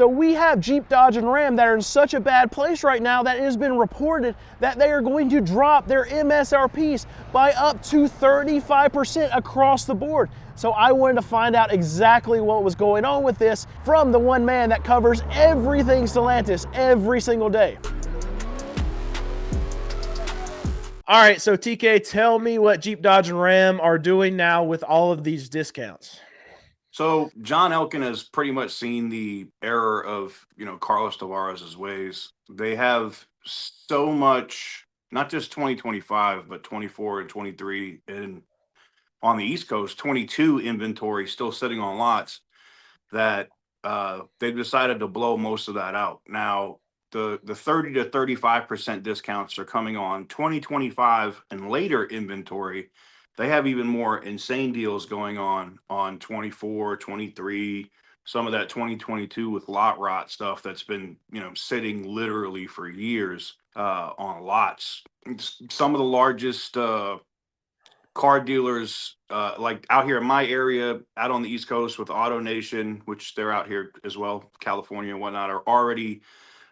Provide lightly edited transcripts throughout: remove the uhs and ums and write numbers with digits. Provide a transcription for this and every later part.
So we have Jeep, Dodge, and Ram that are in such a bad place right now that it has been reported that they are going to drop their MSRPs by up to 35% across the board. So I wanted to find out exactly what was going on with this from the one man that covers everything Stellantis every single day. All right, so TK, tell me what Jeep, Dodge, and Ram are doing now with all of these discounts. So John Elkann has pretty much seen the error of, Carlos Tavares' ways. They have so much, not just 2025, but 24 and 23, and on the East Coast, 22 inventory still sitting on lots that they've decided to blow most of that out. Now, the 30 to 35% discounts are coming on 2025 and later inventory. They have even more insane deals going on 24, 23, some of that 2022 with lot rot stuff that's been, sitting literally for years on lots. Some of the largest car dealers, like out here in my area, out on the East Coast with Auto Nation, which they're out here as well, California and whatnot, are already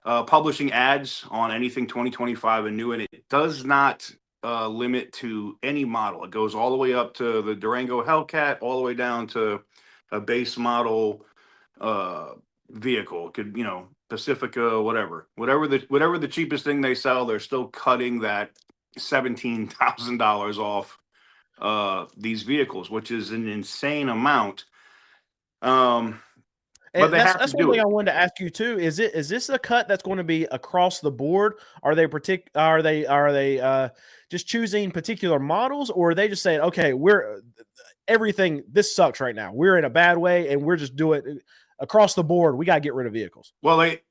publishing ads on anything 2025 and new, and it does not limit to any model. It goes all the way up to the Durango Hellcat, all the way down to a base model vehicle. It could, Pacifica, whatever the cheapest thing they sell, they're still cutting that $17,000 off these vehicles, which is an insane amount. But that's one thing I wanted to ask you too. Is this a cut that's going to be across the board? Are they just choosing particular models, or are they just saying, okay, everything, this sucks right now, we're in a bad way, and we're just doing across the board, we got to get rid of vehicles? Well, they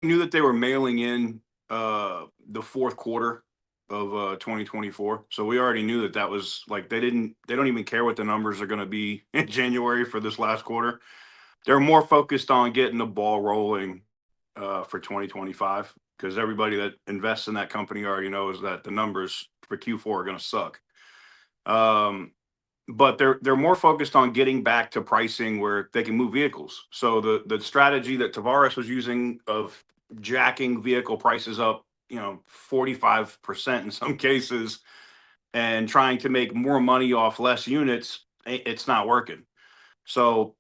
knew that they were mailing in the fourth quarter of 2024, so we already knew that was like they don't even care what the numbers are going to be in January for this last quarter. They're more focused on getting the ball rolling for 2025, because everybody that invests in that company already knows that the numbers for Q4 are going to suck. But they're more focused on getting back to pricing where they can move vehicles. So the strategy that Tavares was using of jacking vehicle prices up, 45% in some cases, and trying to make more money off less units, it's not working. So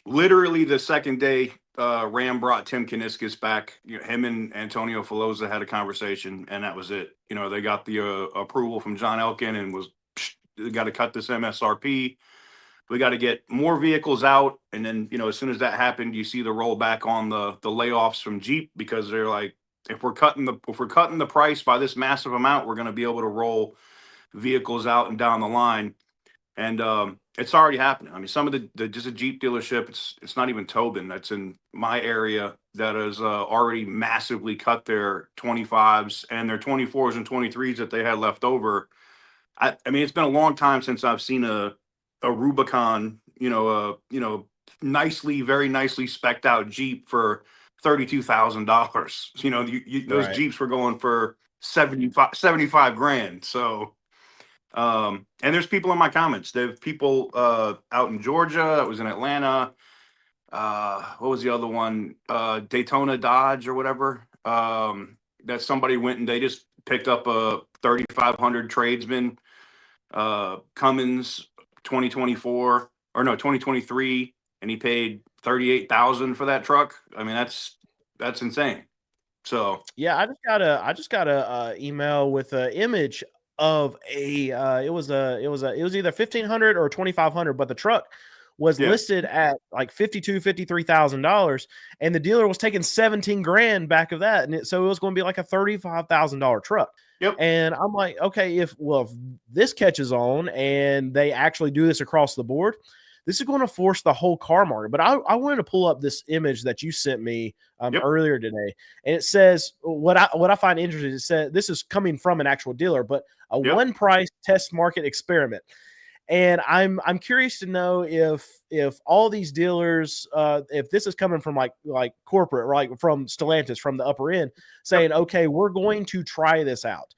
literally the second day Ram brought Tim Kuniskis back, him and Antonio Filosa had a conversation, and that was it. They got the approval from John Elkann and they got to cut this MSRP. We got to get more vehicles out. And then, as soon as that happened, you see the rollback on the layoffs from Jeep, because they're like, if we're cutting the price by this massive amount, we're going to be able to roll vehicles out and down the line. And it's already happening. I mean, some of the just a Jeep dealership, it's not even Tobin, that's in my area, that has already massively cut their 25s and their 24s and 23s that they had left over. I mean, it's been a long time since I've seen a Rubicon, very nicely specced out Jeep for $32,000. Those Right. Jeeps were going for 75 grand. So, and there's people in my comments. There have people out in Georgia, that was in Atlanta. What was the other one? Daytona Dodge or whatever. That somebody went and they just picked up a 3,500 tradesman Cummins 2023, and he paid 38,000 for that truck. I mean, that's insane. So yeah, I just got a email with an image of it was either 1,500 or 2,500, but the truck was listed at like $53,000, and the dealer was taking 17 grand back of that, and so it was going to be like a $35,000 truck. Yep. And I'm like, okay, if this catches on and they actually do this across the board, this is going to force the whole car market. But I wanted to pull up this image that you sent me earlier today, and it says what I find interesting. It said this is coming from an actual dealer, but a one price test market experiment. And I'm curious to know if all these dealers, if this is coming from like corporate, right, from Stellantis, from the upper end, saying, okay, we're going to try this out,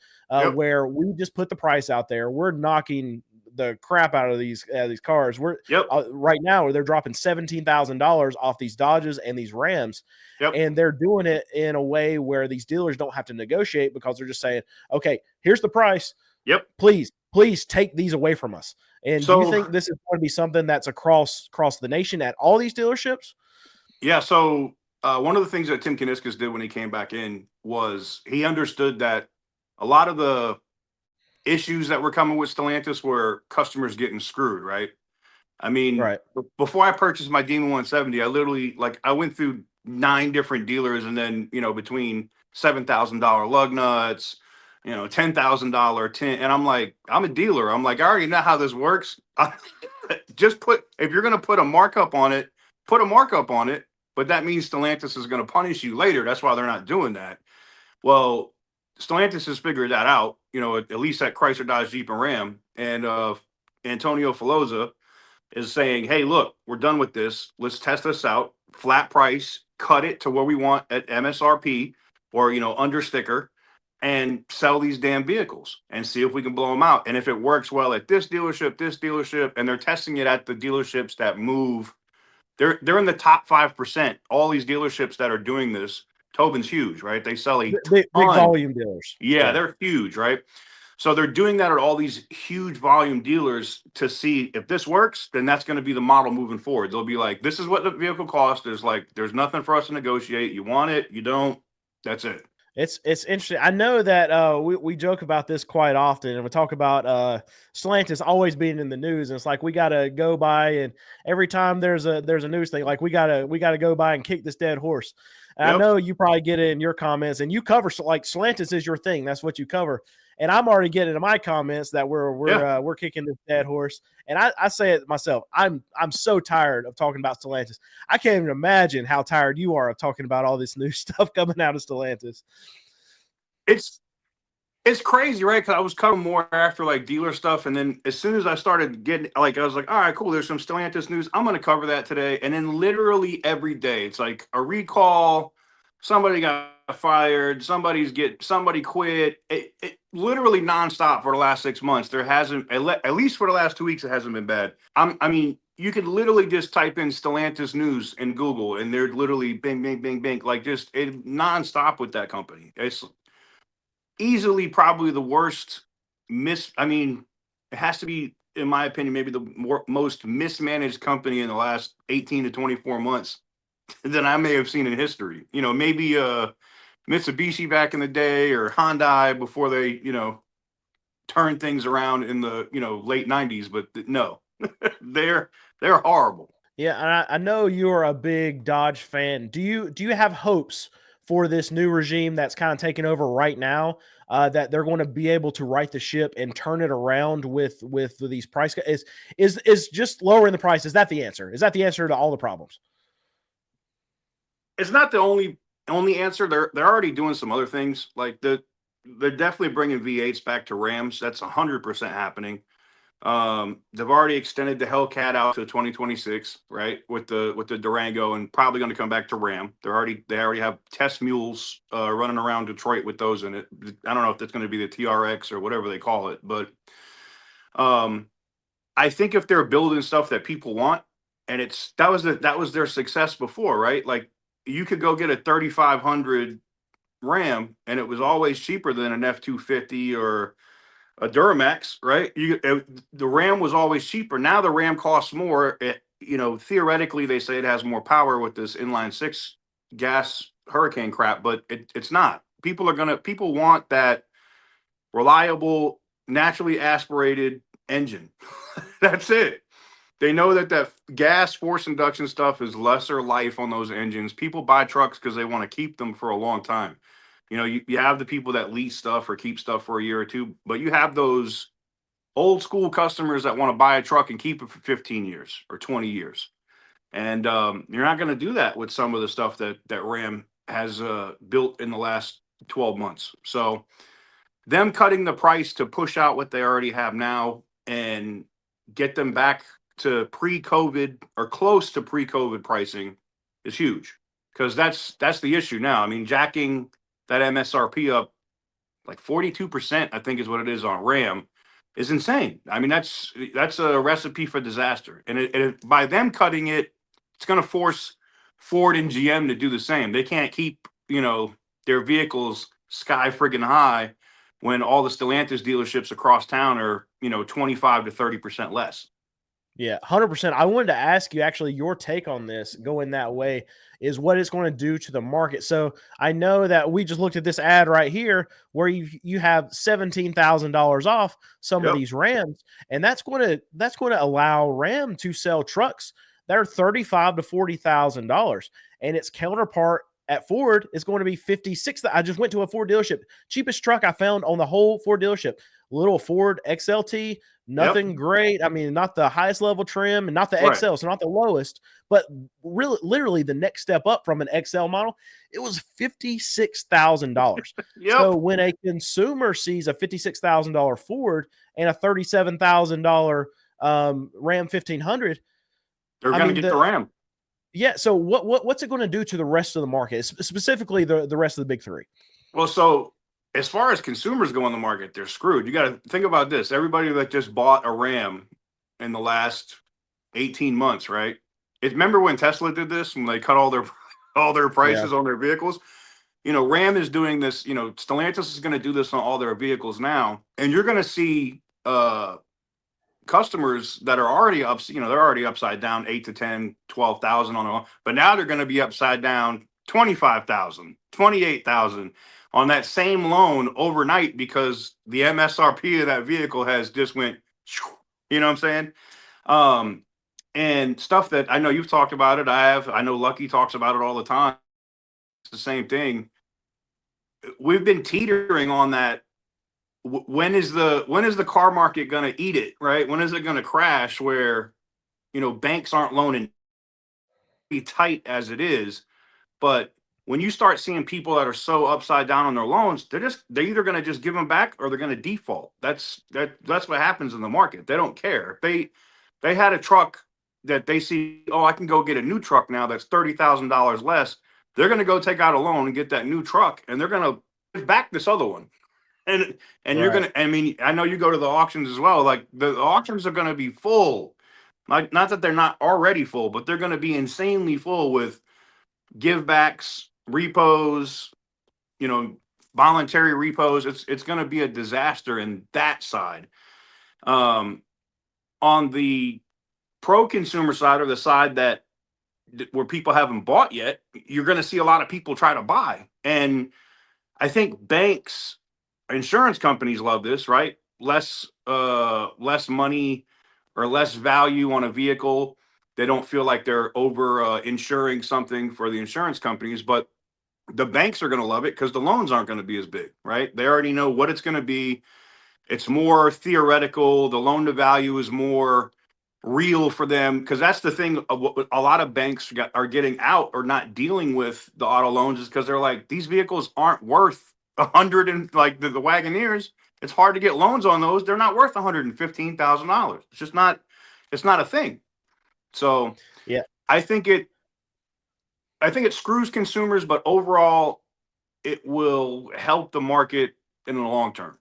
where we just put the price out there, we're knocking the crap out of these cars. We're Yep. right now where they're dropping $17,000 off these Dodges and these Rams, Yep. and they're doing it in a way where these dealers don't have to negotiate because they're just saying, okay, here's the price. Yep. Please take these away from us. And do you So think this is going to be something that's across the nation at all these dealerships? yeah, so one of the things that Tim Kaniskas did when he came back in was he understood that a lot of the issues that were coming with Stellantis were customers getting screwed, right? I mean, Right. before I purchased my Demon 170, I literally I went through 9 different dealers, and then between $7,000 lug nuts, $10,000 tint, and I'm like, I'm a dealer. I'm like, I already know how this works. Just if you're gonna put a markup on it, put a markup on it. But that means Stellantis is going to punish you later. That's why they're not doing that. Well, Stellantis has figured that out. At least at Chrysler, Dodge, Jeep, and Ram, and Antonio Filosa is saying, hey, look, we're done with this. Let's test this out. Flat price, cut it to where we want at MSRP or, under sticker, and sell these damn vehicles and see if we can blow them out. And if it works well at this dealership, and they're testing it at the dealerships that move, they're in the top 5%. All these dealerships that are doing this, Tobin's huge, right? They sell a Big ton. volume dealers. Yeah, they're huge, right? So they're doing that at all these huge volume dealers to see if this works, then that's going to be the model moving forward. They'll be like, this is what the vehicle costs. There's nothing for us to negotiate. You want it, you don't. That's it. It's interesting. I know that we joke about this quite often, and we talk about Stellantis always being in the news, and it's like we gotta go by, and every time there's a news thing, like we gotta go by and kick this dead horse. And I Yep. know you probably get it in your comments, and you cover like Stellantis is your thing. That's what you cover. And I'm already getting in my comments that we're kicking this dead horse. And I say it myself. I'm so tired of talking about Stellantis. I can't even imagine how tired you are of talking about all this new stuff coming out of Stellantis. It's crazy, right? Because I was covering more after like dealer stuff, and then as soon as I started getting I was like, all right, cool. There's some Stellantis news. I'm going to cover that today, and then literally every day, it's like a recall. Somebody got fired. Somebody quit. It literally nonstop for the last 6 months. There hasn't, at least for the last 2 weeks, it hasn't been bad. I mean, you could literally just type in Stellantis news in Google, and they're literally bing, bing, bing, bing, like just nonstop with that company. It's easily probably the worst I mean, it has to be, in my opinion, maybe the most mismanaged company in the last 18 to 24 months than I may have seen in history. Maybe Mitsubishi back in the day, or Hyundai before they, turned things around in the, late 90s, but no. they're horrible. Yeah, and I know you're a big Dodge fan. Do you have hopes for this new regime that's kind of taking over right now, that they're going to be able to right the ship and turn it around with these price is just lowering the price? Is that the answer? Is that the answer to all the problems? It's not the only answer. They're already doing some other things. Like they're definitely bringing V8s back to Rams. That's 100% happening. They've already extended the Hellcat out to 2026, right? With the Durango, and probably going to come back to Ram. They already have test mules running around Detroit with those in it. I don't know if that's going to be the TRX or whatever they call it, but I think if they're building stuff that people want, and that was their success before, right? Like you could go get a 3500 Ram, and it was always cheaper than an F250 or a Duramax, right? The Ram was always cheaper. Now the Ram costs more. Theoretically, they say it has more power with this inline six gas Hurricane crap, but it's not. People want that reliable, naturally aspirated engine. That's it. They know that gas force induction stuff is lesser life on those engines. People buy trucks because they want to keep them for a long time. You have the people that lease stuff or keep stuff for a year or two, but you have those old school customers that want to buy a truck and keep it for 15 years or 20 years. And you're not going to do that with some of the stuff that Ram has built in the last 12 months. So them cutting the price to push out what they already have now and get them back to pre-COVID or close to pre-COVID pricing is huge, because that's the issue now. I mean, jacking that MSRP up like 42%, I think is what it is on Ram. is insane. I mean, that's a recipe for disaster. And by them cutting it, it's going to force Ford and GM to do the same. They can't keep, their vehicles sky friggin' high when all the Stellantis dealerships across town are, 25 to 30% less. Yeah, 100%. I wanted to ask you actually your take on this going that way is what it's going to do to the market. So I know that we just looked at this ad right here where you have $17,000 off some of Yep. these Rams, and that's going to allow Ram to sell trucks that are $35 to $40,000, and its counterpart at Ford is going to be 56. I just went to a Ford dealership, cheapest truck I found on the whole Ford dealership, little Ford XLT. Yep. Nothing great. I mean, not the highest level trim and not the Right. XL, so not the lowest, but really, literally the next step up from an XL model. It was $56,000. Yep. So when a consumer sees a $56,000 Ford and a $37,000 Ram 1500, They're I going to mean get the Ram. yeah. So what's it going to do to the rest of the market, specifically the rest of the big three? Well, so as far as consumers go on the market, they're screwed. You got to think about this. Everybody that just bought a Ram in the last 18 months, right? Remember when Tesla did this when they cut all their Yeah, prices on their vehicles? Ram is doing this, Stellantis is going to do this on all their vehicles now. And you're going to see customers that are already up, they're already upside down 8 to 10, 12,000 on a, but now they're going to be upside down 25,000, 28,000 on that same loan overnight because the MSRP of that vehicle has just went, you know what I'm saying? Um, and stuff that I know you've talked about it. I know Lucky talks about it all the time. It's the same thing. We've been teetering on that. When is the car market going to eat it, right? When is it going to crash where, banks aren't loaning tight as it is, but when you start seeing people that are so upside down on their loans, they're either going to just give them back or they're going to default. That's what happens in the market. They don't care. They had a truck that they see, oh, I can go get a new truck now that's $30,000 less. They're going to go take out a loan and get that new truck, and they're going to give back this other one. And you're right. gonna. I mean, I know you go to the auctions as well. Like the auctions are going to be full. Like not that they're not already full, but they're going to be insanely full with givebacks, repos, voluntary repos. It's going to be a disaster in that side. Um, on the pro consumer side, or the side that where people haven't bought yet, you're going to see a lot of people try to buy. And I think banks, insurance companies love this, right? Less money or less value on a vehicle. They don't feel like they're over insuring something for the insurance companies, but the banks are going to love it because the loans aren't going to be as big, right? They already know what it's going to be. It's more theoretical. The loan to value is more real for them because that's the thing. A lot of banks are getting out or not dealing with the auto loans is because they're like, these vehicles aren't worth 100 and like the Wagoneers. It's hard to get loans on those. They're not worth $115,000. It's just not. It's not a thing. So Yeah. I think it. I think it screws consumers, but overall, it will help the market in the long term.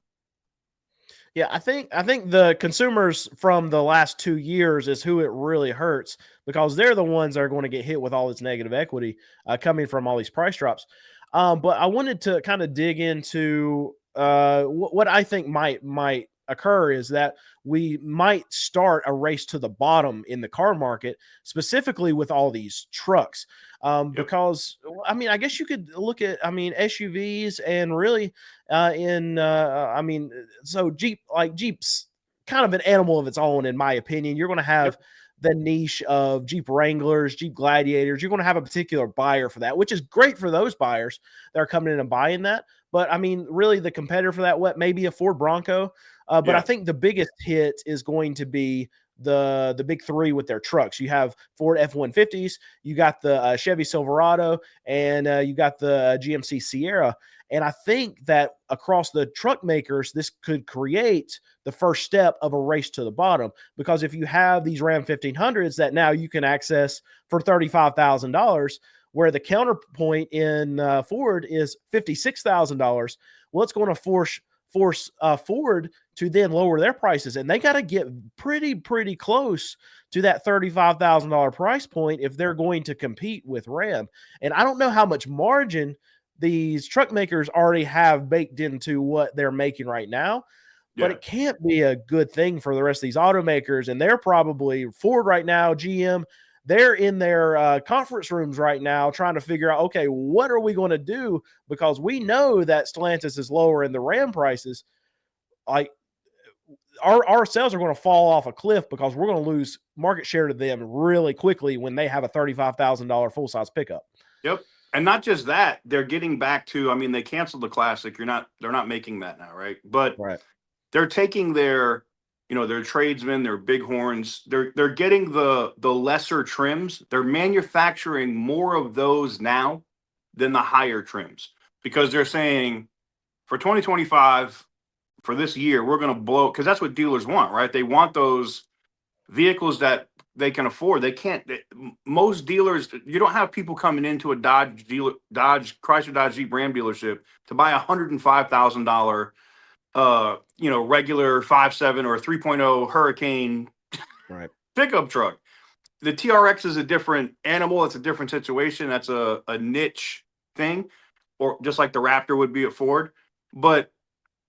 Yeah, I think the consumers from the last 2 years is who it really hurts because they're the ones that are going to get hit with all this negative equity coming from all these price drops. But I wanted to kind of dig into what I think might occur is that we might start a race to the bottom in the car market, specifically with all these trucks. Yep. Because I mean, I guess you could look at SUVs and really I mean, so Jeep's kind of an animal of its own, in my opinion. You're going to have Yep. the niche of Jeep Wranglers, Jeep Gladiators. You're going to have a particular buyer for that, which is great for those buyers that are coming in and buying that. But I mean, really, the competitor for that, what maybe a Ford Bronco. But I Yeah. think the biggest hit is going to be the big three with their trucks. You have Ford F-150s, you got the Chevy Silverado, and you got the GMC Sierra. And I think that across the truck makers, this could create the first step of a race to the bottom. Because if you have these Ram 1500s that now you can access for $35,000, where the counterpoint in Ford is $56,000, well, it's going to force force Ford to then lower their prices, and they got to get pretty close to that $35,000 price point if they're going to compete with Ram. And I don't know how much margin these truck makers already have baked into what they're making right now, but it can't be a good thing for the rest of these automakers. And they're probably Ford right now, GM, they're in their conference rooms right now trying to figure out, okay, what are we going to do? Because we know that Stellantis is lower in the Ram prices. Like our sales are going to fall off a cliff because we're going to lose market share to them really quickly when they have a $35,000 full-size pickup. Yep. And not just that, they're getting back to, I mean, they canceled the Classic. They're not making that now, right? But they're taking their, their tradesmen, their bighorns, they're getting the lesser trims. They're manufacturing more of those now than the higher trims, because they're saying for 2025, for this year, we're going to blow, because that's what dealers want, right? They want those vehicles that they can afford. They can't. Most dealers, you don't have people coming into a Chrysler Dodge Jeep Ram dealership to buy $105,000, regular 5.7 or 3.0 Hurricane pickup truck. The TRX is a different animal. It's a different situation. That's a niche thing, or just like the Raptor would be at Ford. But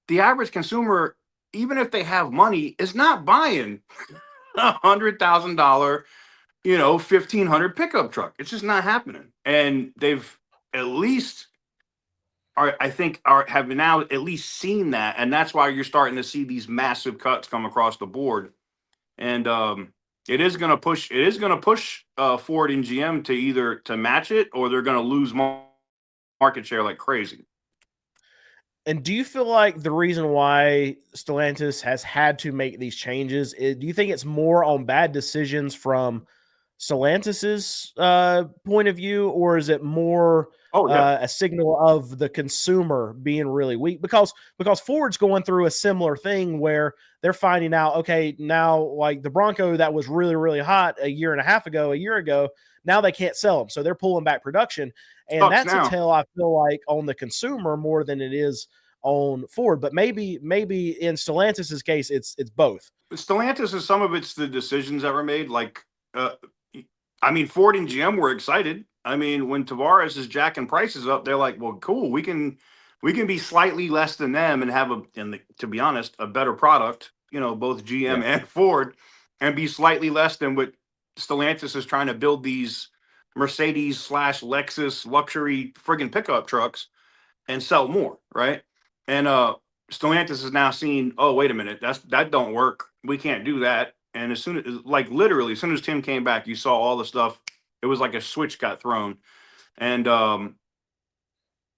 the average consumer, even if they have money, is not buying $100,000, 1,500 pickup truck. It's just not happening. And they've at least have now at least seen that. And that's why you're starting to see these massive cuts come across the board. And it is going to push Ford and GM to either to match it, or they're going to lose market share like crazy. And do you feel like the reason why Stellantis has had to make these changes, do you think it's more on bad decisions from Stellantis's point of view, or is it more a signal of the consumer being really weak? Because Ford's going through a similar thing where they're finding out, okay, now like the Bronco that was really hot a year ago, now they can't sell them, so they're pulling back production. And that's a tell, I feel like, on the consumer more than it is on Ford. But maybe in Stellantis's case, it's both. Stellantis is some of it's the decisions that were made. Like, I mean, Ford and GM were excited. I mean, when Tavares is jacking prices up, they're like, well, cool, we can be slightly less than them and have to be honest, a better product, both GM and Ford, and be slightly less than what Stellantis is trying to build these Mercedes/Lexus luxury friggin' pickup trucks and sell more, right? And Stellantis is now seeing, oh, wait a minute, that don't work. We can't do that. And as soon as Tim came back, you saw all the stuff. It was like a switch got thrown. And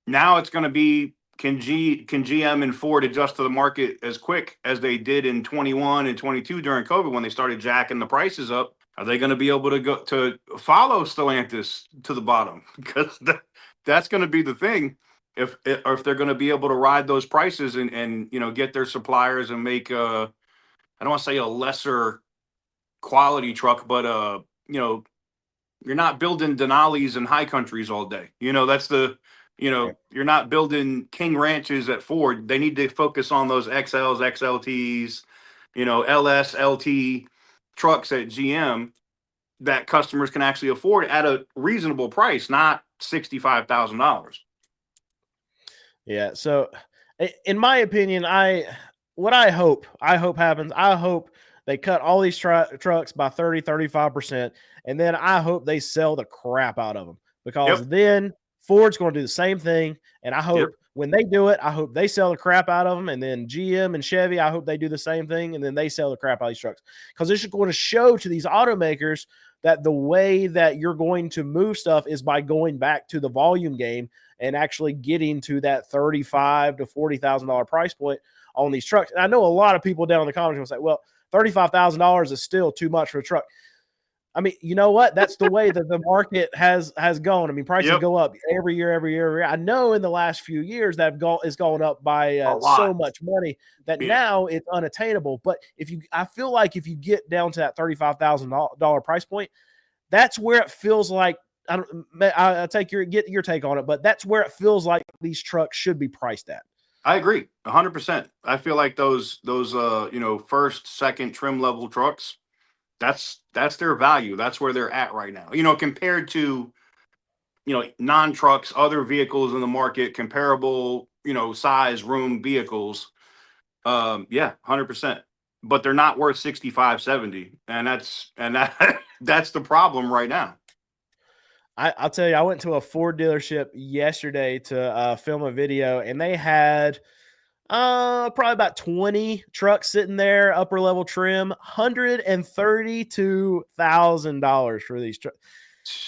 now it's going to be, can GM and Ford adjust to the market as quick as they did in 21 and 22 during COVID when they started jacking the prices up? Are they going to be able to go to follow Stellantis to the bottom? Because that's going to be the thing. If they're going to be able to ride those prices and get their suppliers and make I don't want to say a lesser quality truck, but you're not building Denali's and High Countries all day. That's the you're not building King Ranches at Ford. They need to focus on those XLs, XLTs, LS, LT trucks at GM that customers can actually afford at a reasonable price, not $65,000. Yeah. So, in my opinion, I hope happens. I hope they cut all these trucks by 30-35%, and then I hope they sell the crap out of them, because then Ford's going to do the same thing. And I hope when they do it, I hope they sell the crap out of them. And then GM and Chevy, I hope they do the same thing. And then they sell the crap out of these trucks, because it's going to show to these automakers that the way that you're going to move stuff is by going back to the volume game and actually getting to that $35,000 to $40,000 price point on these trucks. And I know a lot of people down in the comments will say, well, $35,000 is still too much for a truck. I mean, you know what? That's the way that the market has gone. I mean, prices go up every year. I know in the last few years that is going up by so much money that now it's unattainable. But I feel like if you get down to that $35,000 price point, that's where it feels like, I take your take on it, but that's where it feels like these trucks should be priced at. I agree 100%. I feel like those first, second trim level trucks, that's their value. That's where they're at right now. Compared to non-trucks, other vehicles in the market, comparable, size, room vehicles. Yeah, 100%. But they're not worth 65, 70, and that's the problem right now. I'll tell you, I went to a Ford dealership yesterday to film a video, and they had probably about 20 trucks sitting there, upper level trim, $132,000 for these trucks.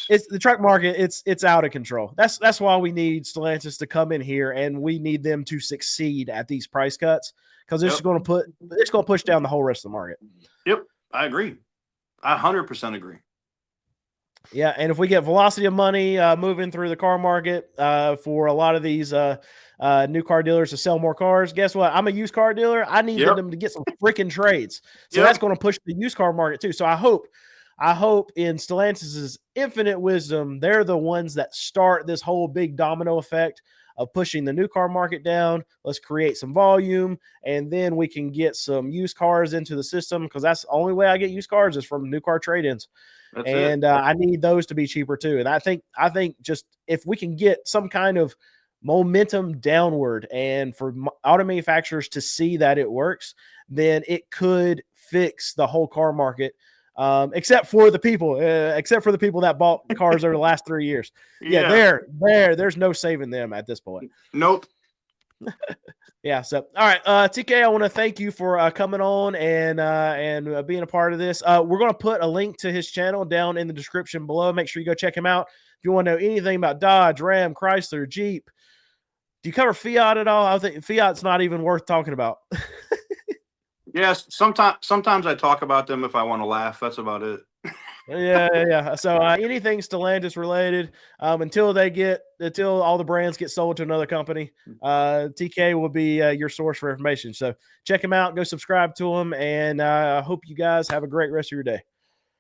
It's the truck market. It's out of control. That's why we need Stellantis to come in here, and we need them to succeed at these price cuts, because it's going to push down the whole rest of the market. Yep, I agree. I 100% agree. Yeah, and if we get velocity of money moving through the car market for a lot of these new car dealers to sell more cars, guess what? I'm a used car dealer. I need them to get some freaking trades. So that's going to push the used car market too. So I hope in Stellantis' infinite wisdom, they're the ones that start this whole big domino effect of pushing the new car market down. Let's create some volume, and then we can get some used cars into the system, because that's the only way I get used cars is from new car trade-ins. I need those to be cheaper too. And I think just if we can get some kind of momentum downward, and for auto manufacturers to see that it works, then it could fix the whole car market. Except for the people that bought cars over the last 3 years. There's no saving them at this point. Nope. Yeah. So, all right, TK, I want to thank you for coming on and being a part of this. We're going to put a link to his channel down in the description below. Make sure you go check him out. If you want to know anything about Dodge, Ram, Chrysler, Jeep, do you cover Fiat at all? I think Fiat's not even worth talking about. Yes, sometimes I talk about them if I want to laugh. That's about it. Yeah. So anything Stellantis related, until all the brands get sold to another company, TK will be your source for information. So check him out, go subscribe to him, and I hope you guys have a great rest of your day.